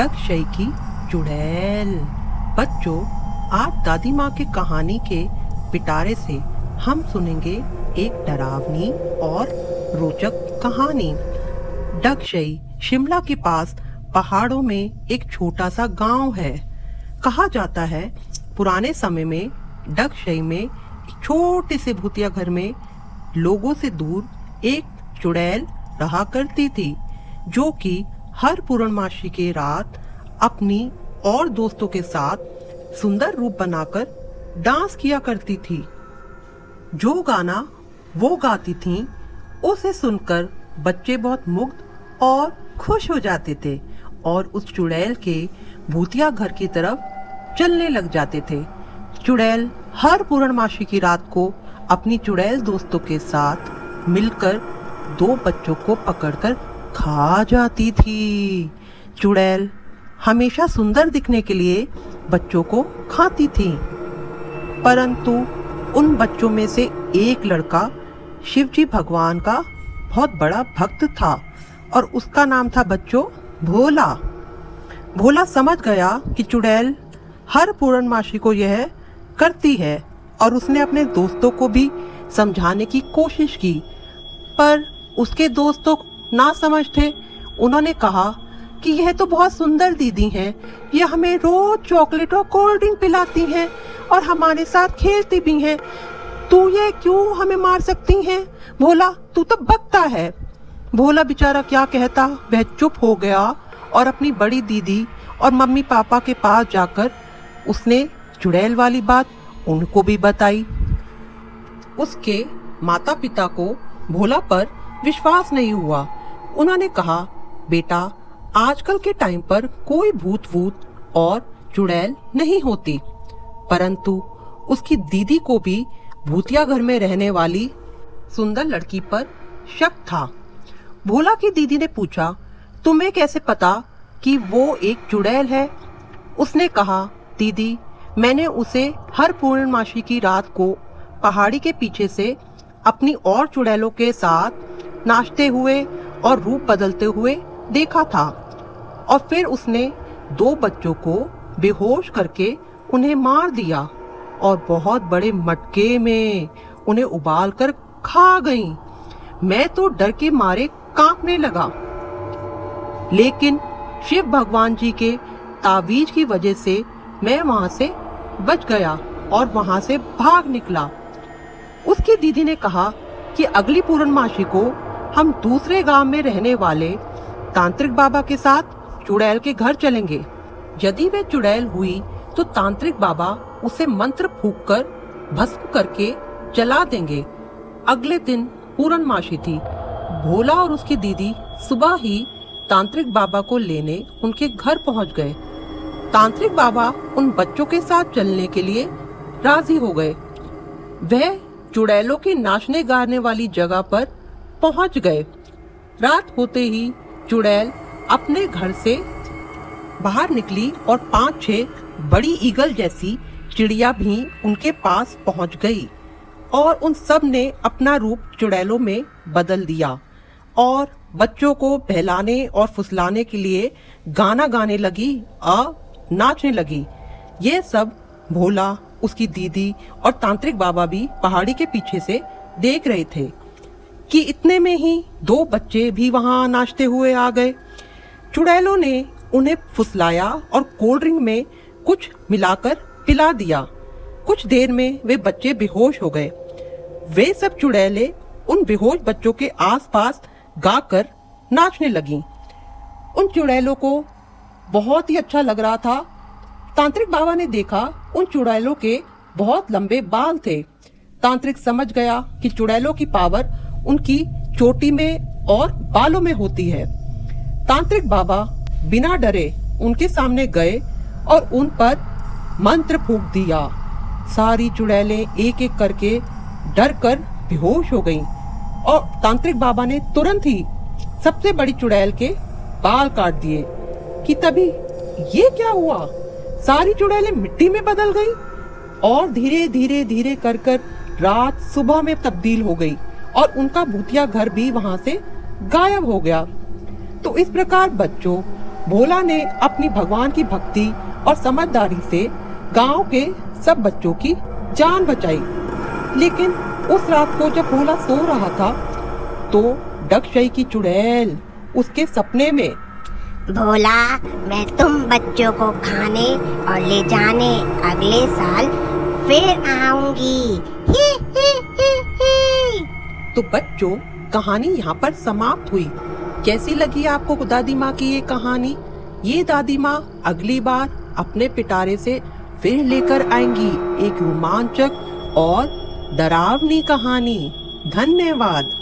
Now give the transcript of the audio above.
डगशई की चुड़ैल। बच्चों, आज दादी माँ की कहानी के पिटारे से हम सुनेंगे एक डरावनी और रोचक कहानी। डगशई शिमला के पास पहाड़ों में एक छोटा सा गांव है। कहा जाता है पुराने समय में डगशई में एक छोटे से भूतिया घर में लोगों से दूर एक चुड़ैल रहा करती थी, जो कि हर पूर्णमासी की रात अपनी और दोस्तों के साथ सुंदर रूप बनाकर डांस किया करती थी। जो गाना वो गाती थीं, उसे सुनकर बच्चे बहुत मुग्ध और खुश हो जाते थे और उस चुड़ैल के भूतिया घर की तरफ चलने लग जाते थे। चुड़ैल हर पूर्णमासी की रात को अपनी चुड़ैल दोस्तों के साथ मिलकर दो बच्चों को पकड़कर खा जाती थी। चुड़ैल हमेशा सुंदर दिखने के लिए बच्चों को खाती थी, परंतु उन बच्चों में से एक लड़का शिवजी भगवान का बहुत बड़ा भक्त था और उसका नाम था बच्चों भोला। भोला समझ गया कि चुड़ैल हर पूर्णमासी को यह करती है और उसने अपने दोस्तों को भी समझाने की कोशिश की, पर उसके दोस्तों ना समझ थे। उन्होंने कहा कि यह तो बहुत सुंदर दीदी हैं, यह हमें रोज चॉकलेट और कोल्ड ड्रिंक पिलाती हैं और हमारे साथ खेलती भी हैं। तू ये क्यों हमें मार सकती हैं? भोला, तू तो बकता है। भोला बेचारा क्या कहता, वह चुप हो गया और अपनी बड़ी दीदी और मम्मी पापा के पास जाकर उसने चुड़ैल वाली बात उनको भी बताई। उसके माता पिता को भोला पर विश्वास नहीं हुआ। उन्होंने कहा, बेटा, आजकल के टाइम पर कोई भूत और चुड़ैल नहीं होती, परंतु उसकी दीदी को भी भूतिया घर में रहने वाली सुंदर लड़की पर शक था। भोला की दीदी ने पूछा, तुम्हें कैसे पता कि वो एक चुड़ैल है? उसने कहा, दीदी, मैंने उसे हर पूर्णमासी की रात को पहाड़ी के पीछे से अपनी और चुड़ैलों के साथ नाचते हुए और रूप बदलते हुए देखा था और फिर उसने दो बच्चों को बेहोश करके उन्हें मार दिया और बहुत बड़े मटके में उन्हें उबालकर खा गई। मैं तो डर के मारे कांपने लगा, लेकिन शिव भगवान जी के तावीज की वजह से मैं वहां से बच गया और वहां से भाग निकला। उसकी दीदी ने कहा कि अगली पूर्णमासी को हम दूसरे गांव में रहने वाले तांत्रिक बाबा के साथ चुड़ैल के घर चलेंगे। यदि वे चुड़ैल हुई तो तांत्रिक बाबा उसे मंत्र फूंककर भस्म करके जला देंगे। अगले दिन पूर्णमासी थी। भोला और उसकी दीदी सुबह ही तांत्रिक बाबा को लेने उनके घर पहुंच गए। तांत्रिक बाबा उन बच्चों के साथ चलने के लिए राजी हो गए। वह चुड़ैलों के नाचने गाने वाली जगह पर पहुंच गए। रात होते ही चुड़ैल अपने घर से बाहर निकली और 5-6 बड़ी ईगल जैसी चिड़िया भी उनके पास पहुंच गई और उन सब ने अपना रूप चुड़ैलों में बदल दिया और बच्चों को बहलाने और फुसलाने के लिए गाना गाने लगी और नाचने लगी। ये सब भोला, उसकी दीदी और तांत्रिक बाबा भी पहाड़ी के पीछे से देख रहे थे कि इतने में ही दो बच्चे भी वहां नाचते हुए आ गए। चुड़ैलों ने उन्हें फुसलाया और कोल्ड ड्रिंक में कुछ मिलाकर पिला दिया। कुछ देर में वे बच्चे बेहोश हो गए। वे सब चुड़ैलें उन बेहोश बच्चों के आसपास गाकर नाचने लगीं। उन चुड़ैलों को बहुत ही अच्छा लग रहा था। तांत्रिक बाबा ने देखा उन चुड़ैलों के बहुत लंबे बाल थे। तांत्रिक समझ गया कि चुड़ैलों की पावर उनकी चोटी में और बालों में होती है। तांत्रिक बाबा बिना डरे उनके सामने गए और उन पर मंत्र फूंक दिया। सारी चुड़ैलें एक एक करके डर कर बेहोश हो गईं और तांत्रिक बाबा ने तुरंत ही सबसे बड़ी चुड़ैल के बाल काट दिए कि तभी ये क्या हुआ, सारी चुड़ैलें मिट्टी में बदल गई और धीरे धीरे धीरे कर रात सुबह में तब्दील हो गई और उनका भूतिया घर भी वहां से गायब हो गया। तो इस प्रकार बच्चों, भोला ने अपनी भगवान की भक्ति और समझदारी से गांव के सब बच्चों की जान बचाई। लेकिन उस रात को जब भोला सो रहा था तो डगशई की चुड़ैल उसके सपने में, भोला, मैं तुम बच्चों को खाने और ले जाने अगले साल फिर आऊंगी। ही ही ही ही। तो बच्चों, कहानी यहाँ पर समाप्त हुई। कैसी लगी आपको दादी माँ की ये कहानी? ये दादी माँ अगली बार अपने पिटारे से फिर लेकर आएंगी एक रोमांचक और डरावनी कहानी। धन्यवाद।